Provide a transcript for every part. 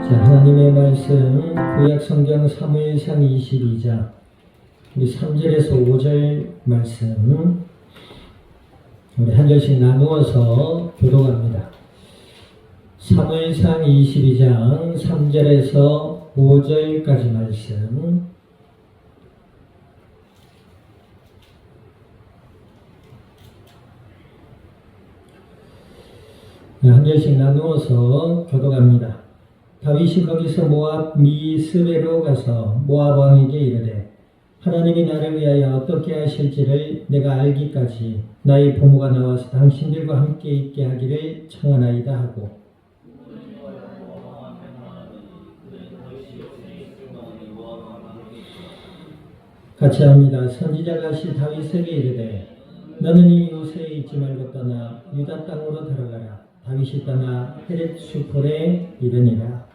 자, 하나님의 말씀 구약 성경 사무엘상 22장 우리 3절에서 5절 말씀 우리 한 절씩 나누어서 교독합니다. 사무엘상 22장 3절에서 5절까지 말씀 한 절씩 나누어서 교독합니다. 다윗이 거기서 모압 미스베로 가서 모압 왕에게 이르되 하나님이 나를 위하여 어떻게 하실지를 내가 알기까지 나의 부모가 나와서 당신들과 함께 있게 하기를 청하나이다 하고 같이 합니다. 선지자가 다윗에게 이르되 너는 이 요새에 있지 말고 떠나 유다 땅으로 들어가라. 다윗이 떠나 헤렛 수폴에 이르니라.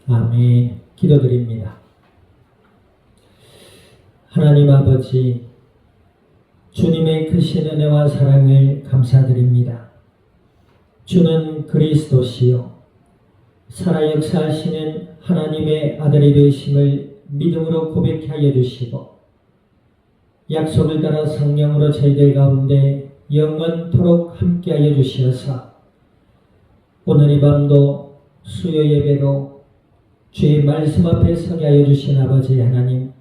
아멘. 기도드립니다. 하나님 아버지, 주님의 크신 은혜와 사랑을 감사드립니다. 주는 그리스도시요 살아 역사하시는 하나님의 아들이 되심을 믿음으로 고백케 하여 주시고 약속을 따라 성령으로 저희들 가운데 영원토록 함께하여 주시어서 오늘 이 밤도 수요 예배로 주의 말씀 앞에 서게 하여 주신 아버지 하나님,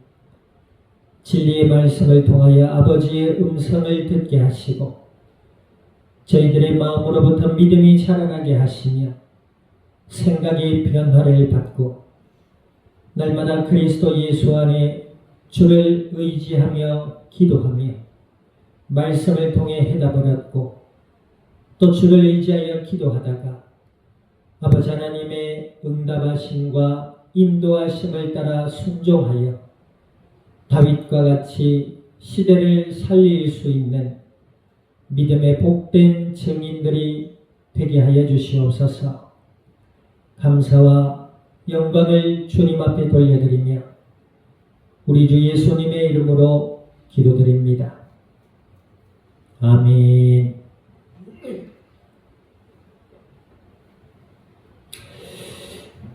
진리의 말씀을 통하여 아버지의 음성을 듣게 하시고 저희들의 마음으로부터 믿음이 자라나게 하시며 생각의 변화를 받고 날마다 그리스도 예수 안에 주를 의지하며 기도하며 말씀을 통해 해답을 얻고 또 주를 의지하여 기도하다가 아버지 하나님의 응답하심과 인도하심을 따라 순종하여 다윗과 같이 시대를 살릴 수 있는 믿음의 복된 증인들이 되게 하여 주시옵소서. 감사와 영광을 주님 앞에 돌려드리며 우리 주 예수님의 이름으로 기도드립니다. 아멘.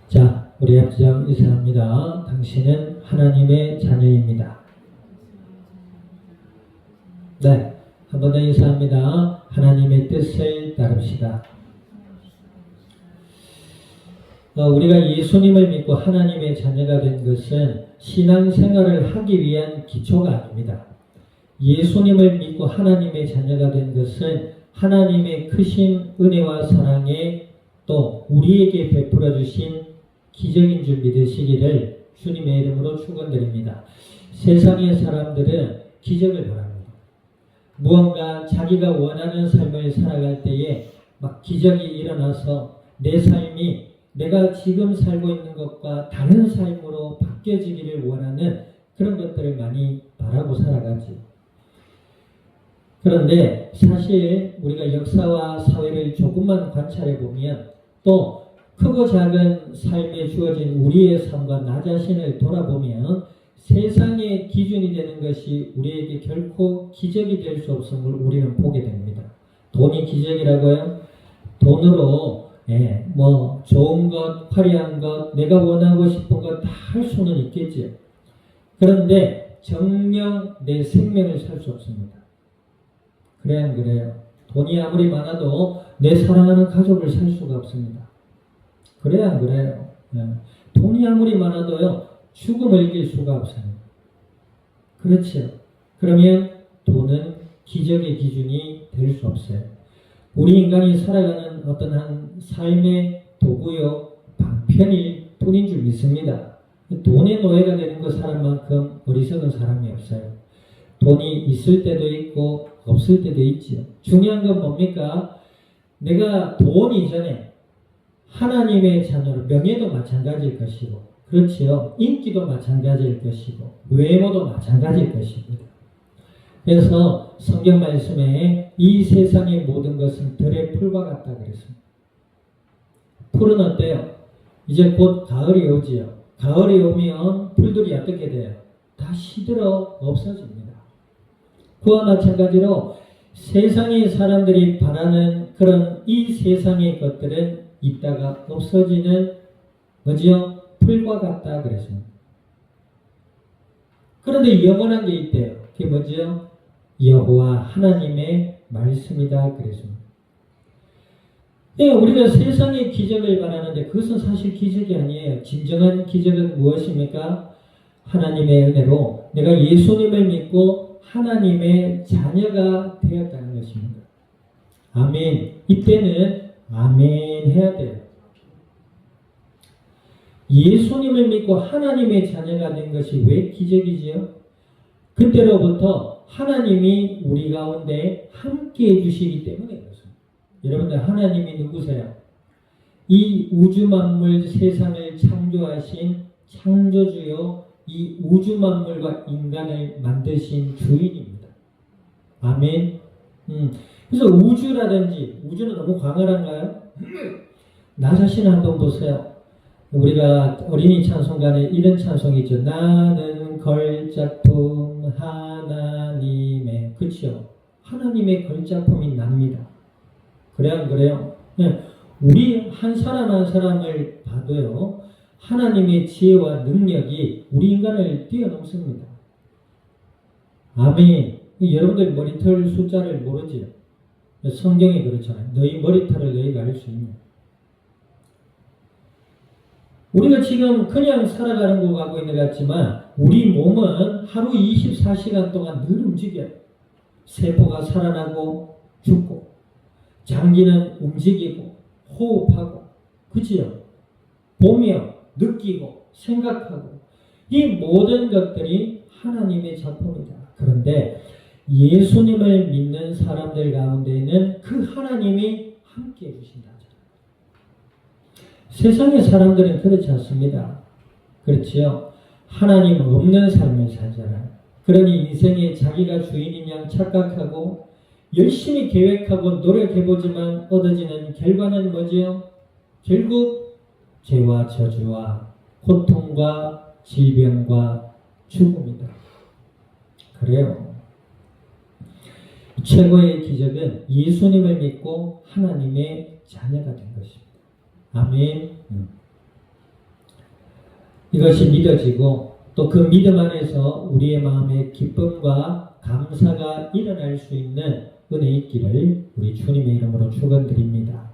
자, 우리 합장 인사합니다. 당신은 하나님의 자녀입니다. 네, 한 번 더 인사합니다. 하나님의 뜻을 따릅시다. 우리가 예수님을 믿고 하나님의 자녀가 된 것은 신앙생활을 하기 위한 기초가 아닙니다. 예수님을 믿고 하나님의 자녀가 된 것은 하나님의 크신 은혜와 사랑에 또 우리에게 베풀어 주신 기적인 줄 믿으시기를 주님의 이름으로 축원드립니다. 세상의 사람들은 기적을 바랍니다. 무언가 자기가 원하는 삶을 살아갈 때에 막 기적이 일어나서 내 삶이 내가 지금 살고 있는 것과 다른 삶으로 바뀌어지기를 원하는 그런 것들을 많이 바라고 살아가지. 그런데 사실 우리가 역사와 사회를 조금만 관찰해 보면 또 크고 작은 삶에 주어진 우리의 삶과 나 자신을 돌아보면 세상의 기준이 되는 것이 우리에게 결코 기적이 될 수 없음을 우리는 보게 됩니다. 돈이 기적이라고요? 돈으로 좋은 것, 화려한 것, 내가 원하고 싶은 것 다 할 수는 있겠지요. 그런데 정녕 내 생명을 살 수 없습니다. 그래 안 그래요? 돈이 아무리 많아도 내 사랑하는 가족을 살 수가 없습니다. 그래 안 그래요? 돈이 아무리 많아도요 죽음을 이길 수가 없어요. 그렇죠? 그러면 돈은 기적의 기준이 될 수 없어요. 우리 인간이 살아가는 어떤 한 삶의 도구요 방편일 뿐인 줄 믿습니다. 돈의 노예가 되는 그 사람만큼 어리석은 사람이 없어요. 돈이 있을 때도 있고 없을 때도 있지요. 중요한 건 뭡니까? 내가 돈 이전에 하나님의 자녀로 명예도 마찬가지일 것이고 그렇지요. 인기도 마찬가지일 것이고 외모도 마찬가지일 것입니다. 그래서 성경 말씀에 이 세상의 모든 것은 들의 풀과 같다 그랬습니다. 풀은 어때요? 이제 곧 가을이 오지요. 가을이 오면 풀들이 어떻게 돼요? 다 시들어 없어집니다. 그와 마찬가지로 세상의 사람들이 바라는 그런 이 세상의 것들은 있다가 없어지는 뭐지요? 풀과 같다 그랬습니다. 그런데 영원한 게 있대요. 그게 뭐지요? 여호와 하나님의 말씀이다 그랬습니다. 우리가 세상의 기적을 말하는데 그것은 사실 기적이 아니에요. 진정한 기적은 무엇입니까? 하나님의 은혜로 내가 예수님을 믿고 하나님의 자녀가 되었다는 것입니다. 아멘. 이때는 아멘 해야 돼요. 예수님을 믿고 하나님의 자녀가 된 것이 왜 기적이지요? 그때로부터 하나님이 우리 가운데 함께 해주시기 때문에 그렇습니다. 여러분들 하나님이 누구세요? 이 우주 만물 세상을 창조하신 창조주요 이 우주 만물과 인간을 만드신 주인입니다. 아멘. 그래서 우주라든지 우주는 너무 광활한가요? 나 자신 한번 보세요. 우리가 어린이 찬송가에 이런 찬송이 있죠. 나는 걸작품 하나님의 그렇죠. 하나님의 걸작품이 납니다. 그래요, 안 그래요? 네. 우리 한 사람 한 사람을 봐도요. 하나님의 지혜와 능력이 우리 인간을 뛰어넘습니다. 아멘. 여러분들 머리털 숫자를 모르지요? 성경이 그렇잖아요. 너희 머리털을 너희가 알 수 있냐. 우리가 지금 그냥 살아가는 거 가고 있는 것 같지만 우리 몸은 하루 24시간 동안 늘 움직여요. 세포가 살아나고 죽고 장기는 움직이고 호흡하고 그치요? 보며 느끼고 생각하고 이 모든 것들이 하나님의 작품이다. 그런데 예수님을 믿는 사람들 가운데는 그 하나님이 함께 해주신다. 세상의 사람들은 그렇지 않습니다. 그렇지요? 하나님 없는 삶을 살잖아요. 그러니 인생에 자기가 주인인 양 착각하고 열심히 계획하고 노력해보지만 얻어지는 결과는 뭐지요? 결국 죄와 저주와 고통과 질병과 죽음이다. 그래요. 최고의 기적은 예수님을 믿고 하나님의 자녀가 된 것입니다. 아멘. 이것이 믿어지고 또 그 믿음 안에서 우리의 마음에 기쁨과 감사가 일어날 수 있는 은혜 있기를 우리 주님의 이름으로 축원드립니다.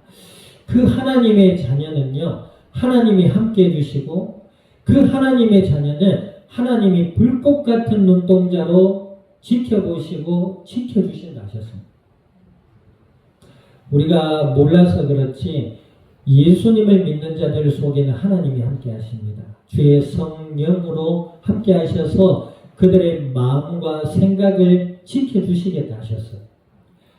그 하나님의 자녀는요. 하나님이 함께 해주시고 그 하나님의 자녀는 하나님이 불꽃 같은 눈동자로 지켜보시고 지켜주신다 하셨습니다. 우리가 몰라서 그렇지 예수님을 믿는 자들 속에는 하나님이 함께 하십니다. 주의 성령으로 함께 하셔서 그들의 마음과 생각을 지켜주시겠다 하셨어요.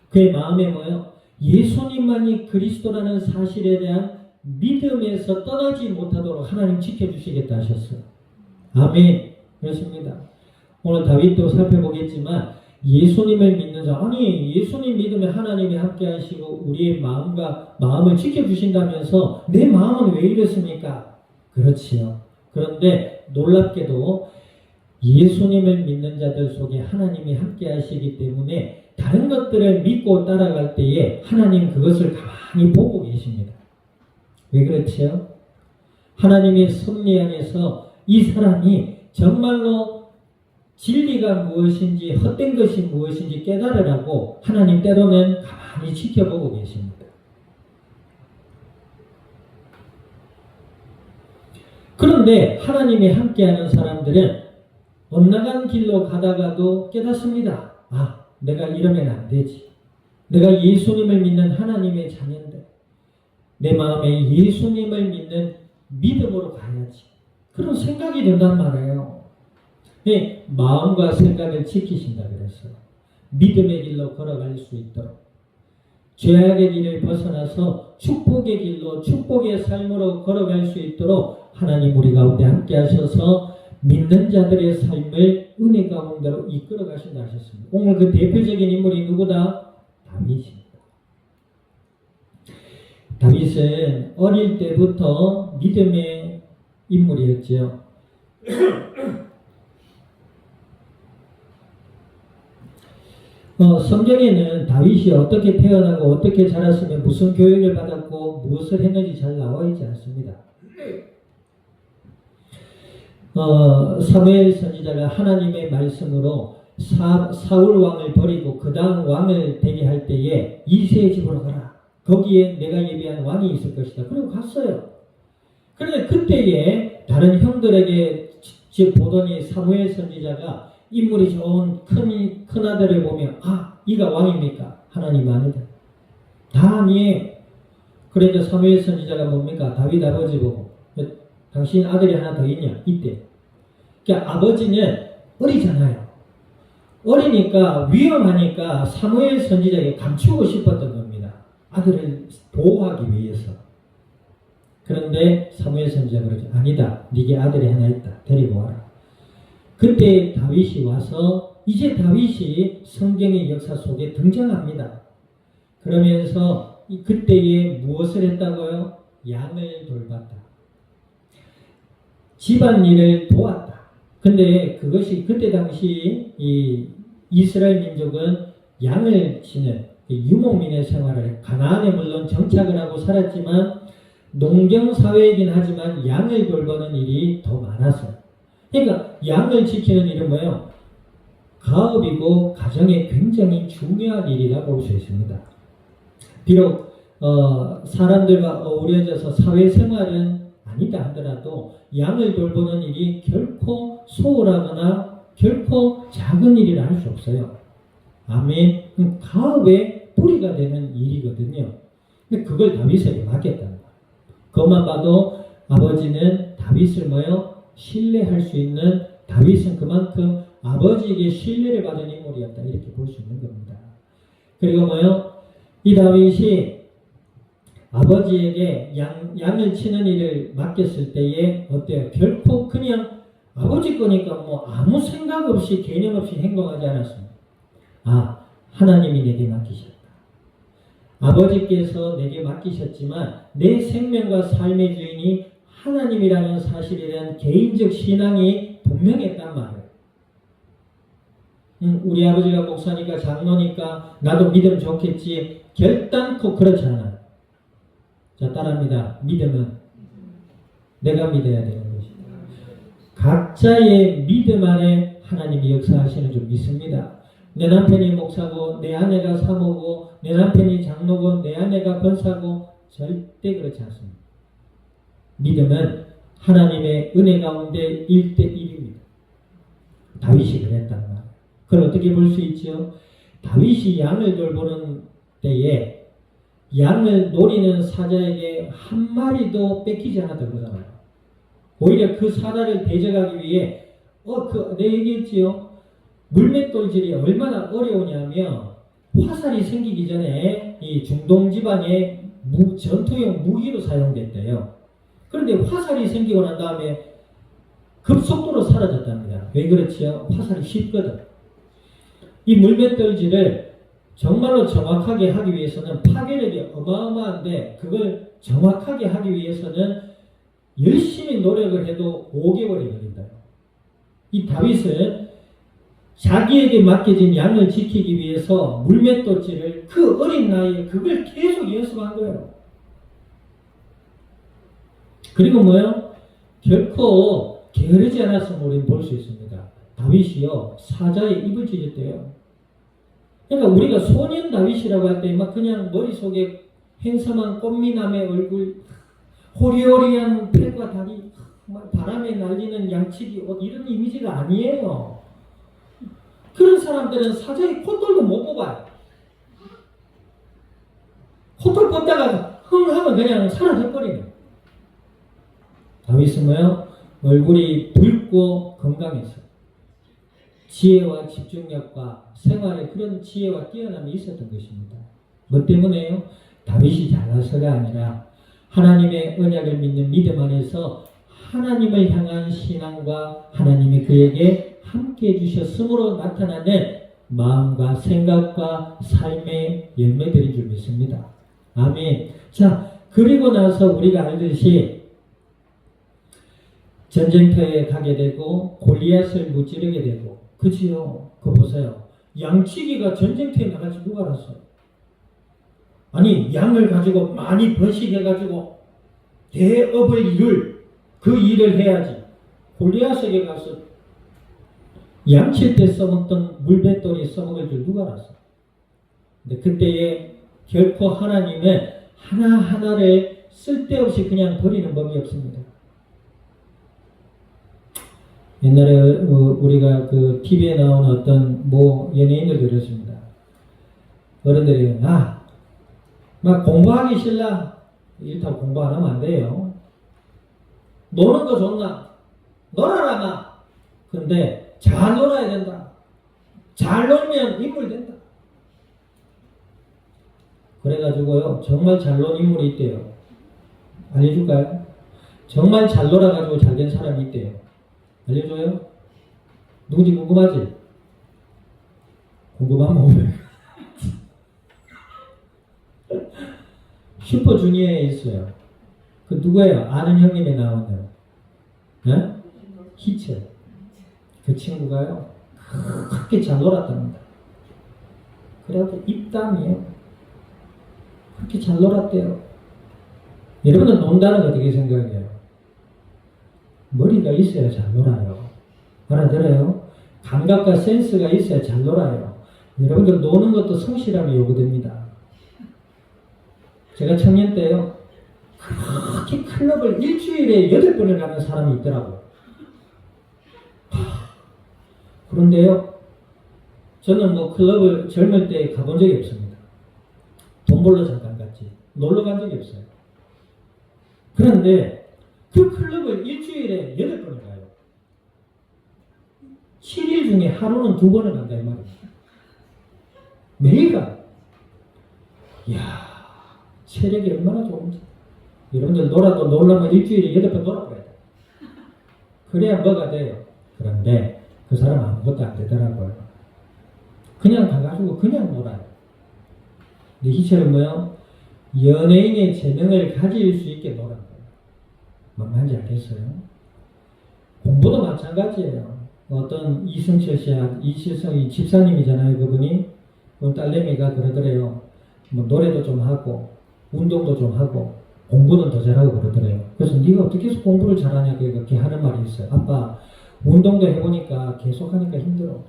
그의 마음에 뭐요? 예수님만이 그리스도라는 사실에 대한 믿음에서 떠나지 못하도록 하나님 지켜주시겠다 하셨어요. 아멘. 그렇습니다. 오늘 다윗도 살펴보겠지만 예수님을 믿는 자, 아니 예수님 믿으면 하나님이 함께 하시고 우리의 마음을 지켜주신다면서 내 마음은 왜 이렇습니까? 그렇지요. 그런데 놀랍게도 예수님을 믿는 자들 속에 하나님이 함께 하시기 때문에 다른 것들을 믿고 따라갈 때에 하나님 그것을 가만히 보고 계십니다. 왜 그렇지요? 하나님의 섭리 안에서 이 사람이 정말로 진리가 무엇인지 헛된 것이 무엇인지 깨달으라고 하나님 때로는 가만히 지켜보고 계십니다. 그런데 하나님이 함께하는 사람들은 엇나간 길로 가다가도 깨닫습니다. 아, 내가 이러면 안 되지. 내가 예수님을 믿는 하나님의 자녀인데 내 마음에 예수님을 믿는 믿음으로 가야지. 그런 생각이 든단 말이에요. 네, 마음과 생각을 지키신다 그랬어요. 믿음의 길로 걸어갈 수 있도록 죄악의 길을 벗어나서 축복의 길로 축복의 삶으로 걸어갈 수 있도록 하나님 우리 가운데 함께 하셔서 믿는 자들의 삶을 은혜 가운데로 이끌어 가신다 하셨습니다. 오늘 그 대표적인 인물이 누구다? 다윗입니다. 다윗은 어릴 때부터 믿음의 인물이었지요. 성경에는 다윗이 어떻게 태어나고 어떻게 자랐으며 무슨 교육을 받았고 무엇을 했는지 잘 나와 있지 않습니다. 사무엘 선지자가 하나님의 말씀으로 사울 왕을 버리고 그 다음 왕을 되게 할 때에 이새의 집으로 가라. 거기에 내가 예비한 왕이 있을 것이다. 그리고 갔어요. 그런데 그때에 다른 형들에게 보더니 사무엘 선지자가 인물이 좋은 큰 아들을 보면 이가 왕입니까? 하나님 아니다. 다 아니에요. 그러니까 사무엘 선지자가 뭡니까? 다윗 아버지 보고 당신 아들이 하나 더 있냐? 이때. 그러니까 아버지는 어리잖아요. 어리니까 위험하니까 사무엘 선지자에게 감추고 싶었던 겁니다. 아들을 보호하기 위해서. 그런데 사무엘 선지자가 그러죠. 아니다. 네게 아들이 하나 있다. 데리고 와라. 그때 다윗이 와서 이제 다윗이 성경의 역사 속에 등장합니다. 그러면서 그때에 무엇을 했다고요? 양을 돌봤다. 집안일을 도왔다. 근데 그것이 그때 당시 이 이스라엘 민족은 양을 치는 유목민의 생활을 가나안에 물론 정착을 하고 살았지만 농경사회이긴 하지만 양을 돌보는 일이 더 많았어요. 그러니까 양을 지키는 일은 뭐예요? 가업이고 가정에 굉장히 중요한 일이라 볼 수 있습니다. 비록 사람들과 어우러져서 사회생활은 아니다 하더라도 양을 돌보는 일이 결코 소홀하거나 결코 작은 일이라 할 수 없어요. 아멘. 가업의 뿌리가 되는 일이거든요. 근데 그걸 다윗에게 맡겼다는 거예요. 그것만 봐도 아버지는 다윗을 신뢰할 수 있는, 다윗은 그만큼 아버지에게 신뢰를 받은 인물이었다. 이렇게 볼 수 있는 겁니다. 그리고 이 다윗이 아버지에게 양을 치는 일을 맡겼을 때에 어때요? 결코 그냥 아버지 거니까 아무 생각 없이 개념 없이 행동하지 않았습니다. 하나님이 내게 맡기셨다. 아버지께서 내게 맡기셨지만 내 생명과 삶의 주인이 하나님이라는 사실에 대한 개인적 신앙이 분명했단 말이에요. 우리 아버지가 목사니까 장로니까 나도 믿으면 좋겠지. 결단코 그렇지 않아요. 자, 따라합니다. 믿음은 내가 믿어야 되는 것입니다. 각자의 믿음 안에 하나님이 역사하시는 줄 믿습니다. 내 남편이 목사고 내 아내가 사모고 내 남편이 장로고 내 아내가 권사고 절대 그렇지 않습니다. 믿음은 하나님의 은혜 가운데 1대1입니다. 다윗이 그랬단 말이에요. 그걸 어떻게 볼 수 있죠? 다윗이 양을 돌보는 때에 양을 노리는 사자에게 한 마리도 뺏기지 않았던 거잖아요. 오히려 그 사자를 대적하기 위해 내가 얘기했지요. 물맷돌질이 얼마나 어려우냐면 화살이 생기기 전에 이 중동 지방에 전투용 무기로 사용됐대요. 그런데 화살이 생기고 난 다음에 급속도로 사라졌답니다. 왜 그렇지요? 화살이 쉽거든. 이 물맷돌질을 정말로 정확하게 하기 위해서는 파괴력이 어마어마한데 그걸 정확하게 하기 위해서는 열심히 노력을 해도 5개월이 걸린다. 이 다윗은 자기에게 맡겨진 양을 지키기 위해서 물맷돌질을 그 어린 나이에 그걸 계속 연습한 거예요. 그리고 결코 게으르지 않았음을 우리는 볼 수 있습니다. 다윗이요 사자의 입을 찢었대요. 그러니까 우리가 소년 다윗이라고 할 때 그냥 머릿속에 행성한 꽃미남의 얼굴, 호리호리한 팔과 다리, 바람에 날리는 양치기 옷 이런 이미지가 아니에요. 그런 사람들은 사자의 콧돌도 못 뽑아요. 콧돌 뽑다가 흥 하면 그냥 사라져버리네. 다윗은 얼굴이 붉고 건강했어요. 지혜와 집중력과 생활에 그런 지혜와 뛰어남이 있었던 것입니다. 뭐 때문에요? 다윗이 잘나서가 아니라 하나님의 언약을 믿는 믿음 안에서 하나님을 향한 신앙과 하나님이 그에게 함께 해주셨으므로 나타나는 마음과 생각과 삶의 열매들인 줄 믿습니다. 아멘. 자, 그리고 나서 우리가 알듯이 전쟁터에 가게 되고 골리앗을 무찌르게 되고, 그치요? 그거 보세요. 양치기가 전쟁터에 나갈지 누가 알았어요? 아니, 양을 가지고 많이 번식해가지고 대업을 이룰 그 일을 해야지. 골리앗에게 가서 양칠 때 써먹던 물맷돌이 써먹을 줄 누가 알았어? 근데 그때에 결코 하나님은 하나하나를 쓸데없이 그냥 버리는 법이 없습니다. 옛날에 우리가 그 TV에 나오는 어떤 연예인들도 그랬습니다. 어른들이 막 공부하기 싫나? 일단 공부 안 하면 안 돼요. 노는 거 좋나? 놀아라 마. 근데 잘 놀아야 된다. 잘 놀면 인물 된다. 그래가지고요, 정말 잘 논 인물이 있대요. 알려줄까요? 정말 잘 놀아가지고 잘 된 사람이 있대요. 알려줘요? 누군지 궁금하지? 궁금하면 오면. 슈퍼주니어에 있어요. 그 누구예요? 아는 형님에 나오는 희철. 그 친구가요, 그렇게 잘 놀았답니다. 그래갖고 입담이에요. 그렇게 잘 놀았대요. 여러분은 논다는 거 어떻게 생각해요? 머리가 있어야 잘 놀아요. 알아들어요? 감각과 센스가 있어야 잘 놀아요. 여러분들 노는 것도 성실함이 요구됩니다. 제가 청년 때요, 그렇게 클럽을 일주일에 8번을 가는 사람이 있더라고요. 그런데요, 저는 클럽을 젊을 때 가본 적이 없습니다. 돈 벌러 잠깐 갔지. 놀러 간 적이 없어요. 그런데 그 클럽을 일주일에 8번을 가요. 7일 중에 하루는 2번을 간다 이 말이에요. 매일 가요. 이야, 체력이 얼마나 좋은지. 여러분들 놀라면 일주일에 8번 놀아버려야 돼. 그래야 뭐가 돼요. 그런데 그 사람 아무것도 안 되더라고요. 그냥 가가지고 그냥 놀아요. 근데 희철은 연예인의 재능을 가질 수 있게 놀아요. 만만하지 않겠어요? 공부도 마찬가지예요. 어떤 이승철 씨야, 이실성이 집사님이잖아요, 그분이. 그 딸내미가 그러더래요. 노래도 좀 하고, 운동도 좀 하고, 공부는 더 잘하고 그러더래요. 그래서 네가 어떻게 해서 공부를 잘하냐, 그렇게 하는 말이 있어요. 아빠, 운동도 해보니까 계속 하니까 힘들어.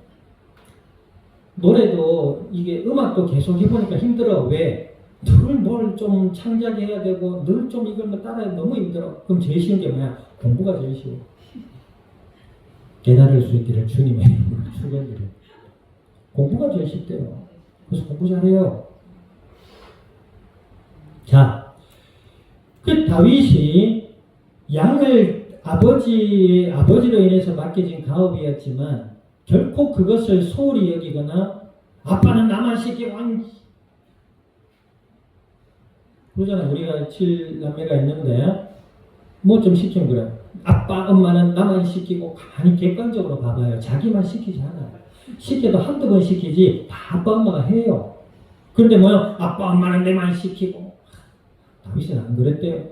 노래도 이게 음악도 계속 해보니까 힘들어. 왜? 늘 뭘 좀 창작해야 되고 늘 좀 이걸 따라야 너무 힘들어. 그럼 제일 쉬운 게 뭐야? 공부가 제일 쉬워. 깨달을 수 있기를 주님의 이름으로 축원드려요. 공부가 제일 쉽대요. 그래서 공부 잘해요. 자, 그 다윗이 양을 아버지로 인해서 맡겨진 가업이었지만 결코 그것을 소홀히 여기거나 아빠는 나만 시키고 그러잖아요. 우리가 7남매가 있는데 뭐 좀 시키면 그래. 아빠, 엄마는 나만 시키고 가만히 객관적으로 봐봐요. 자기만 시키지 않아요. 시켜도 한두 번 시키지 다 아빠, 엄마가 해요. 그런데 아빠, 엄마는 내만 시키고. 다윗은 안 그랬대요.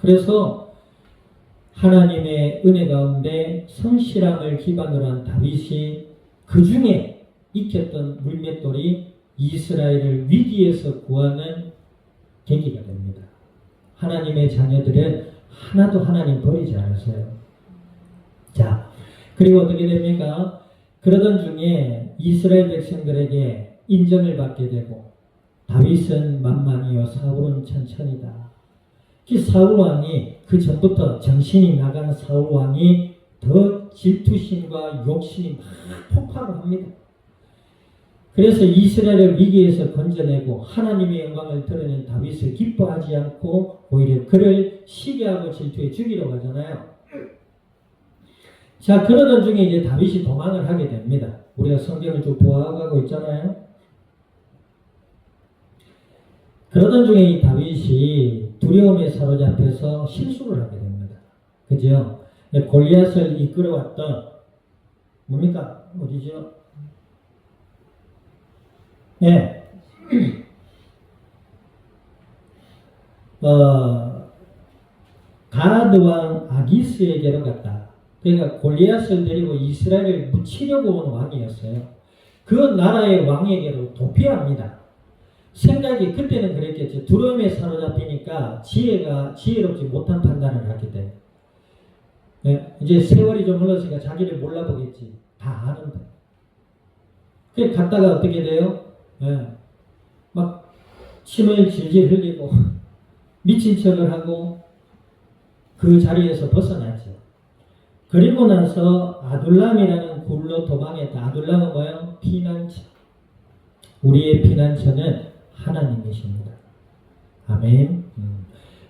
그래서 하나님의 은혜 가운데 성실함을 기반으로 한 다윗이 그 중에 익혔던 물맷돌이 이스라엘을 위기에서 구하는 계기가 됩니다. 하나님의 자녀들은 하나도 하나님 버리지 않으세요. 자, 그리고 어떻게 됩니까? 그러던 중에 이스라엘 백성들에게 인정을 받게 되고 다윗은 만만이요 사울은 천천히다. 사울 왕이 그 전부터 정신이 나간 사울 왕이 더 질투심과 욕심이 막 폭발을 합니다. 그래서 이스라엘을 위기에서 건져내고 하나님의 영광을 드러낸 다윗을 기뻐하지 않고 오히려 그를 시기하고 질투해 죽이려고 하잖아요. 자, 그러던 중에 이제 다윗이 도망을 하게 됩니다. 우리가 성경을 쭉 보아가고 있잖아요. 그러던 중에 이 다윗이 두려움에 사로잡혀서 실수를 하게 됩니다. 그죠? 골리앗을 이끌어왔던 뭡니까? 어디죠? 네. 가드 왕 아기스에게로 갔다. 그러니까 골리앗을 데리고 이스라엘을 묻히려고 온 왕이었어요. 그 나라의 왕에게로 도피합니다. 생각이 그때는 그랬겠죠. 두려움에 사로잡히니까 지혜롭지 못한 판단을 하게 돼. 네, 이제 세월이 좀 흘렀으니까 자기를 몰라보겠지. 다 아는데. 그래 갔다가 어떻게 돼요? 네, 막 침을 질질 흘리고 미친 척을 하고 그 자리에서 벗어나죠. 그리고 나서 아둘람이라는 굴로 도망했다. 아둘람은 뭐예요? 피난처. 우리의 피난처는 하나님이십니다. 아멘.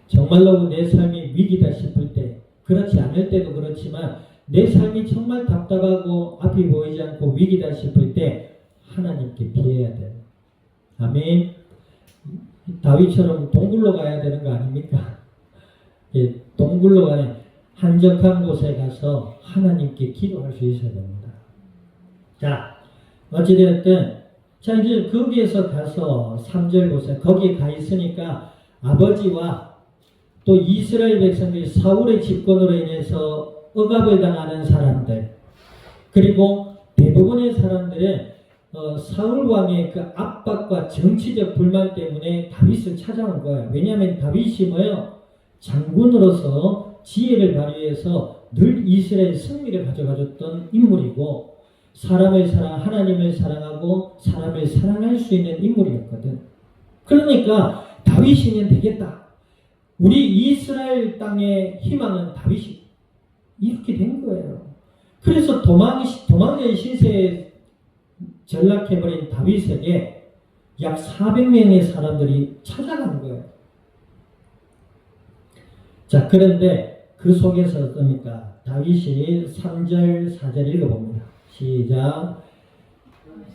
정말로 내 삶이 위기다 싶을 때, 그렇지 않을 때도 그렇지만 내 삶이 정말 답답하고 앞이 보이지 않고 위기다 싶을 때 하나님께 피해야 돼요. 아멘. 다윗처럼 동굴로 가야 되는 거 아닙니까? 예, 동굴로 가는 한적한 곳에 가서 하나님께 기도할 수 있어야 됩니다. 자, 어찌되었든 자 이제 거기에서 가서 3절 보세요. 거기에 가 있으니까 아버지와 또 이스라엘 백성들이 사울의 집권으로 인해서 억압을 당하는 사람들, 그리고 대부분의 사람들은 사울 왕의 그 압박과 정치적 불만 때문에 다윗을 찾아온 거예요. 왜냐하면 다윗이 뭐예요? 장군으로서 지혜를 발휘해서 늘 이스라엘 승리를 가져가줬던 인물이고, 사람을 하나님을 사랑하고 사람을 사랑할 수 있는 인물이었거든. 그러니까 다윗이면 되겠다. 우리 이스라엘 땅의 희망은 다윗이. 이렇게 된 거예요. 그래서 도망자의 신세에 전락해버린 다윗에게 약 400명의 사람들이 찾아간 거예요. 자, 그런데 그 속에서 어떻습니까? 다윗이 3절, 4절 읽어봅니다. 시작.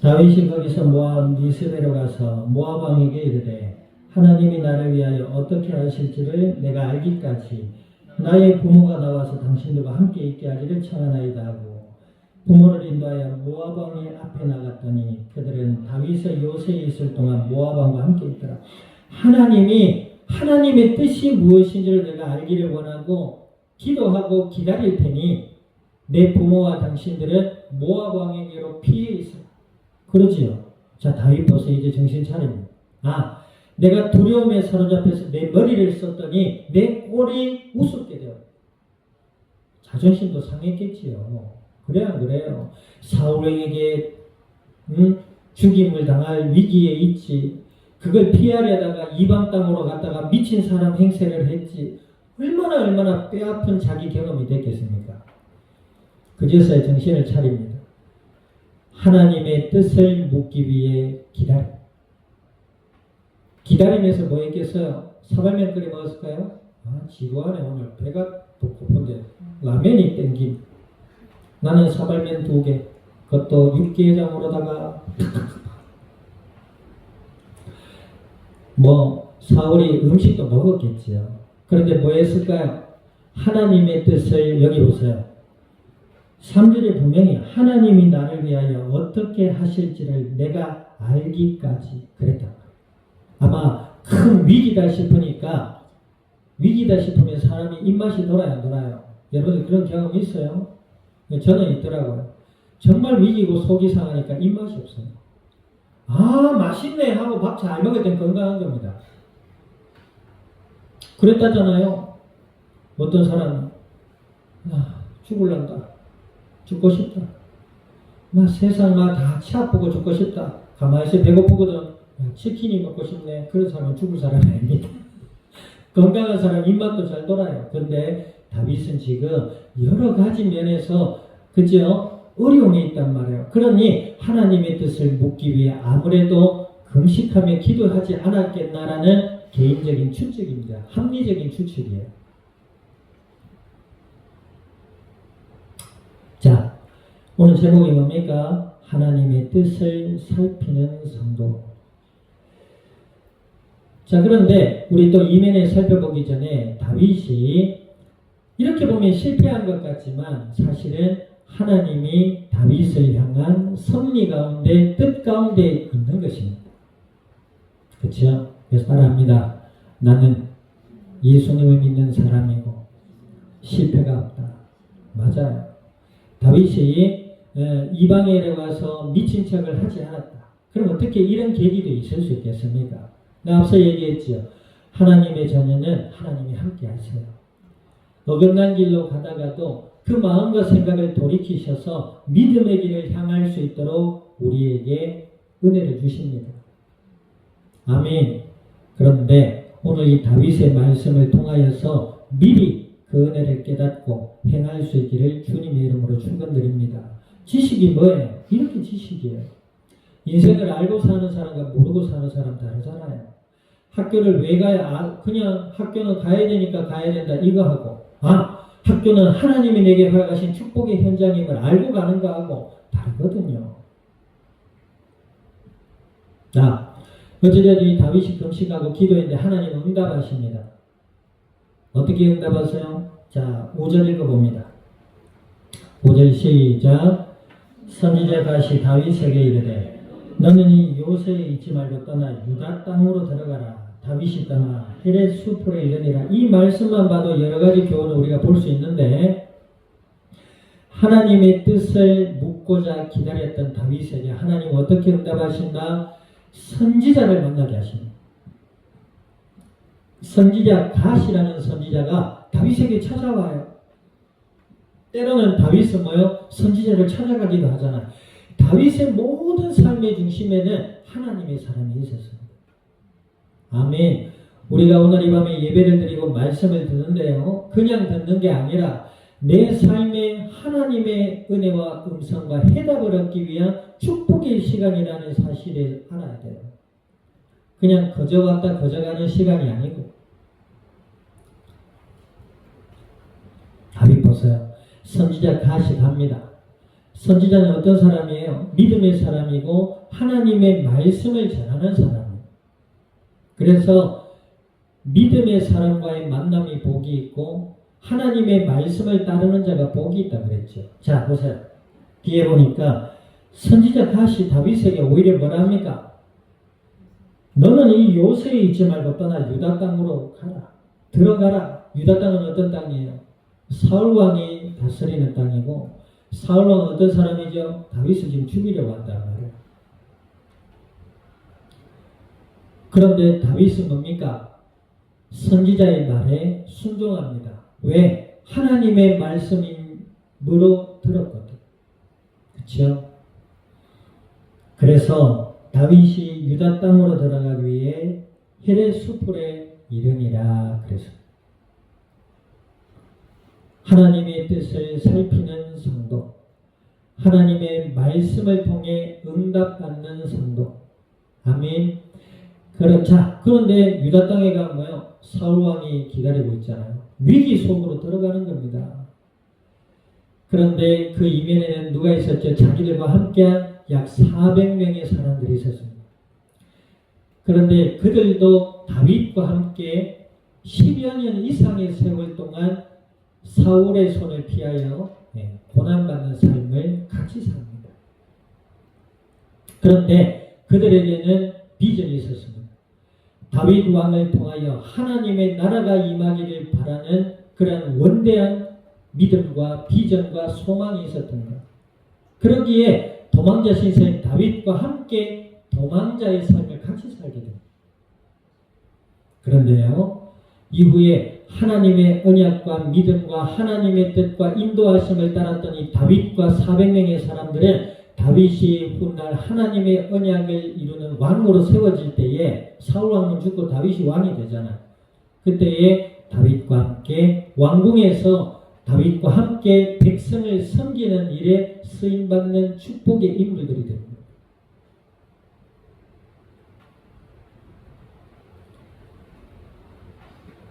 다윗이 거기서 모압 미스베로 가서 모압 왕에게 이르되 하나님이 나를 위하여 어떻게 하실지를 내가 알기까지 나의 부모가 나와서 당신들과 함께 있게 하기를 청하나이다 하고 부모를 인도하여 모압 왕의 앞에 나갔더니 그들은 다윗의 요새에 있을 동안 모압 왕과 함께 있더라. 하나님의 뜻이 무엇인지를 내가 알기를 원하고 기도하고 기다릴 테니 내 부모와 당신들은 모압 왕에게로 피해 있어. 그러지요. 자, 다윗 보세요. 이제 정신 차립니다. 내가 두려움에 사로잡혀서 내 머리를 썼더니 내 꼴이 우습게 되어. 자존심도 상했겠지요. 그래 안 그래요? 사울에게 죽임을 당할 위기에 있지. 그걸 피하려다가 이방 땅으로 갔다가 미친 사람 행세를 했지. 얼마나 뼈아픈 자기 경험이 됐겠습니까? 그제서야 정신을 차립니다. 하나님의 뜻을 묻기 위해 기다리면서 뭐 했겠어요? 사발면 끓여 먹었을까요? 지루하네. 오늘 배가 고픈데 라면이 땡김. 나는 사발면 2개, 그것도 육개장으로다가 사울이 음식도 먹었겠지요. 그런데 뭐 했을까요? 하나님의 뜻을, 여기 보세요. 3절에 분명히 하나님이 나를 위하여 어떻게 하실지를 내가 알기까지 그랬다. 아마 큰 위기다 싶으면 사람이 입맛이 돌아요, 안 돌아요? 여러분 그런 경험 있어요? 저는 있더라고요. 정말 위기고 속이 상하니까 입맛이 없어요. 맛있네 하고 밥 잘 먹을 땐 건강한 겁니다. 그랬다잖아요. 어떤 사람은 죽을란다. 죽고 싶다. 세상 다 치아프고 죽고 싶다. 가만히 있어 배고프거든. 치킨이 먹고 싶네. 그런 사람은 죽을 사람이 아닙니다. 건강한 사람 입맛도 잘 돌아요. 근데 다윗은 지금 여러 가지 면에서 그죠? 어려움이 있단 말이에요. 그러니 하나님의 뜻을 묻기 위해 아무래도 금식하며 기도하지 않았겠나라는 개인적인 추측입니다. 합리적인 추측이에요. 자, 오늘 제목이 뭡니까? 하나님의 뜻을 살피는 성도. 자, 그런데 우리 또 이면에 살펴보기 전에 다윗이 이렇게 보면 실패한 것 같지만 사실은 하나님이 다윗을 향한 섭리 가운데 뜻 가운데 있는 것입니다. 그렇죠? 그래서 따라합니다. 나는 예수님을 믿는 사람이고 실패가 없다. 맞아요. 다윗이 이방에 내려가서 미친 척을 하지 않았다. 그럼 어떻게 이런 계기도 있을 수 있겠습니까? 나 앞서 얘기했지요. 하나님의 자녀는 하나님이 함께 하세요. 어긋난 길로 가다가도 그 마음과 생각을 돌이키셔서 믿음의 길을 향할 수 있도록 우리에게 은혜를 주십니다. 아멘. 그런데 오늘 이 다윗의 말씀을 통하여서 미리 그 은혜를 깨닫고 행할 수 있기를 주님의 이름으로 축원드립니다. 지식이 뭐예요? 이렇게 지식이에요. 인생을 알고 사는 사람과 모르고 사는 사람 다르잖아요. 학교를 왜 가야, 그냥 학교는 가야 되니까 가야 된다 이거 하고, 학교는 하나님이 내게 허락하신 축복의 현장임을 알고 가는 거하고 다르거든요. 어찌되든 이 다윗이 금식하고 기도했는데 하나님은 응답하십니다. 어떻게 응답하세요? 자, 5절 읽어봅니다. 5절 시작. 선지자 갓이 다윗에게 이르되 너는 이 요새에 있지 말고 떠나 유다 땅으로 들어가라. 다윗이 떠나 헤렛 수풀에 이르니라. 이 말씀만 봐도 여러 가지 교훈을 우리가 볼 수 있는데, 하나님의 뜻을 묻고자 기다렸던 다윗에게 하나님은 어떻게 응답하신다? 선지자를 만나게 하십니다. 선지자 갓이라는 선지자가 다윗에게 찾아와요. 때로는 다윗은 뭐요? 선지자를 찾아가기도 하잖아요. 다윗의 모든 삶의 중심에는 하나님의 사람이 있었습니다. 아멘. 우리가 오늘 이 밤에 예배를 드리고 말씀을 듣는데요, 그냥 듣는 게 아니라 내 삶에 하나님의 은혜와 음성과 해답을 얻기 위한 축복의 시간이라는 사실을 알아야 돼요. 그냥 거저 왔다 거저 가는 시간이 아니고. 다윗 보세요. 선지자 갓이 갑니다. 선지자는 어떤 사람이에요? 믿음의 사람이고 하나님의 말씀을 전하는 사람이에요. 그래서 믿음의 사람과의 만남이 복이 있고 하나님의 말씀을 따르는 자가 복이 있다 그랬죠. 자, 보세요. 뒤에 보니까 선지자 갓이 다윗에게 오히려 뭐라 합니까? 너는 이 요새에 있지 말고 떠나 유다 땅으로 가라. 들어가라. 유다 땅은 어떤 땅이에요? 사울 왕이 다스리는 땅이고, 사울 왕은 어떤 사람이죠? 다윗을 지금 죽이려고 한단 말이에요. 그런데 다윗은 뭡니까? 선지자의 말에 순종합니다. 왜? 하나님의 말씀으로 들었거든. 그렇죠? 그래서 다윗이 유다 땅으로 들어가기 위해 헤렛 수풀에 이르니라 그래서 하나님의 뜻을 살피는 성도, 하나님의 말씀을 통해 응답받는 성도. 아멘. 그런데 유다 땅에 가면 뭐요? 사울 왕이 기다리고 있잖아요. 위기 속으로 들어가는 겁니다. 그런데 그 이면에는 누가 있었죠? 자기들과 함께한 약 400명의 사람들이 있었습니다. 그런데 그들도 다윗과 함께 10여 년 이상의 세월 동안 사울의 손을 피하여 고난받는 삶을 같이 삽니다. 그런데 그들에게는 비전이 있었습니다. 다윗 왕을 통하여 하나님의 나라가 임하기를 바라는 그런 원대한 믿음과 비전과 소망이 있었던 것. 그러기에 도망자 신세인 다윗과 함께 도망자의 삶을 같이 살게 됩니다. 그런데요, 이후에 하나님의 언약과 믿음과 하나님의 뜻과 인도하심을 따랐던 이 다윗과 400명의 사람들은 다윗이 훗날 하나님의 언약을 이루는 왕으로 세워질 때에 사울 왕은 죽고 다윗이 왕이 되잖아요. 그때에 다윗과 함께 왕궁에서 다윗과 함께 백성을 섬기는 일에 쓰임받는 축복의 인물들이 됩니다.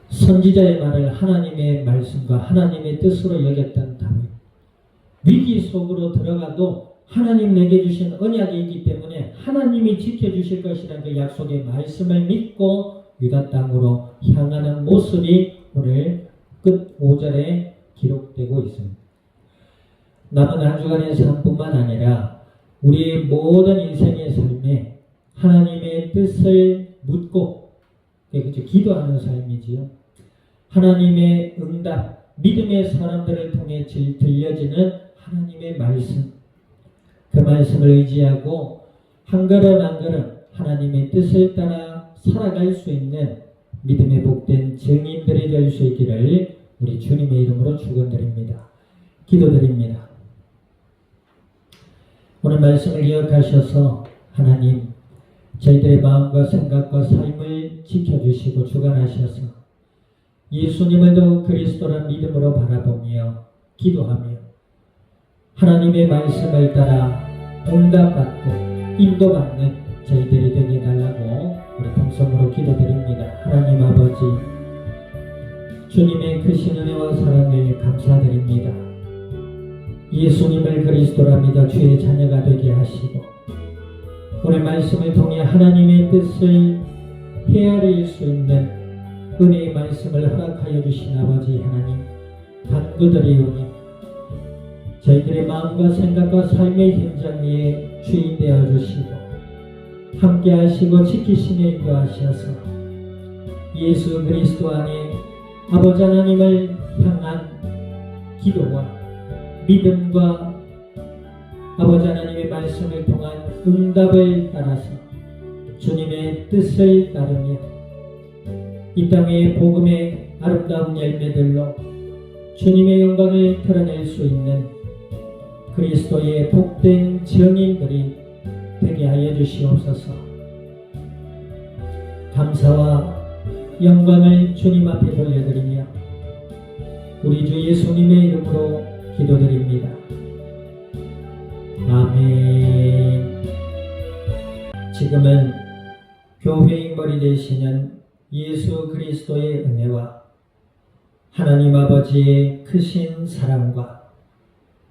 선지자의 말을 하나님의 말씀과 하나님의 뜻으로 여겼던 다윗. 위기 속으로 들어가도 하나님 내게 주신 언약이 있기 때문에 하나님이 지켜주실 것이라는 그 약속의 말씀을 믿고 유다 땅으로 향하는 모습이 오늘 끝 5절에 기록되고 있습니다. 남은 한 주간의 삶뿐만 아니라 우리의 모든 인생의 삶에 하나님의 뜻을 묻고 기도하는 삶이지요. 하나님의 응답, 믿음의 사람들을 통해 들려지는 하나님의 말씀, 그 말씀을 의지하고 한 걸음 한 걸음 하나님의 뜻을 따라 살아갈 수 있는 믿음의 복된 증인들이 될 수 있기를 우리 주님의 이름으로 축원드립니다. 기도드립니다. 오늘 말씀을 기억하셔서 하나님 저희들의 마음과 생각과 삶을 지켜주시고 주관하셔서 예수님을 더욱 그리스도란 믿음으로 바라보며 기도하며 하나님의 말씀을 따라 응답받고 인도받는 저희들이 되게 달라고 우리 통성으로 기도드립니다. 하나님 아버지, 주님의 크신 은혜와 사랑을 감사드립니다. 예수님을 그리스도라 믿어 주의 자녀가 되게 하시고 오늘 말씀을 통해 하나님의 뜻을 헤아릴 수 있는 은혜의 말씀을 허락하여 주신 아버지 하나님, 간구드리오니 저희들의 마음과 생각과 삶의 현장 위에 주인 되어 주시고 함께 하시고 지키시며 인도하셔서 예수 그리스도 안에 아버지 하나님을 향한 기도와 믿음과 아버지 하나님의 말씀을 통한 응답을 따라서 주님의 뜻을 따르며 이 땅의 복음의 아름다운 열매들로 주님의 영광을 드러낼 수 있는 그리스도의 복된 증인들이 되게 하여 주시옵소서. 감사와 영광을 주님 앞에 돌려드리며 우리 주 예수님의 이름으로 기도드립니다. 아멘. 지금은 교회의 머리 되시는 예수 그리스도의 은혜와 하나님 아버지의 크신 사랑과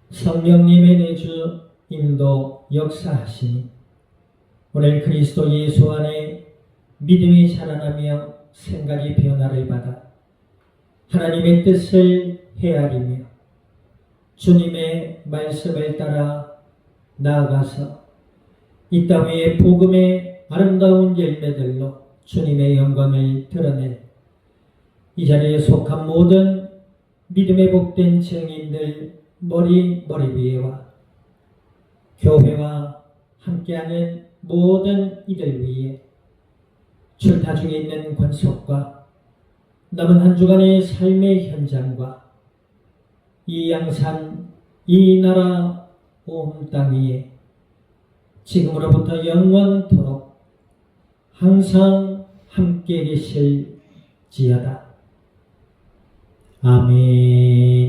성령님의 내주 인도 역사하시니 오늘 그리스도 예수 안에 믿음이 자라나며 생각이 변화를 받아 하나님의 뜻을 헤아리며 주님의 말씀을 따라 나아가서 이 땅 위에 복음의 아름다운 열매들로 주님의 영광을 드러낼 이 자리에 속한 모든 믿음의 복된 증인들 머리 위에와 교회와 함께하는 모든 이들 위에 출타 중에 있는 권속과 남은 한 주간의 삶의 현장과 이 양산, 이 나라 온 땅 위에 지금으로부터 영원토록 항상 함께 계실지어다. 아멘.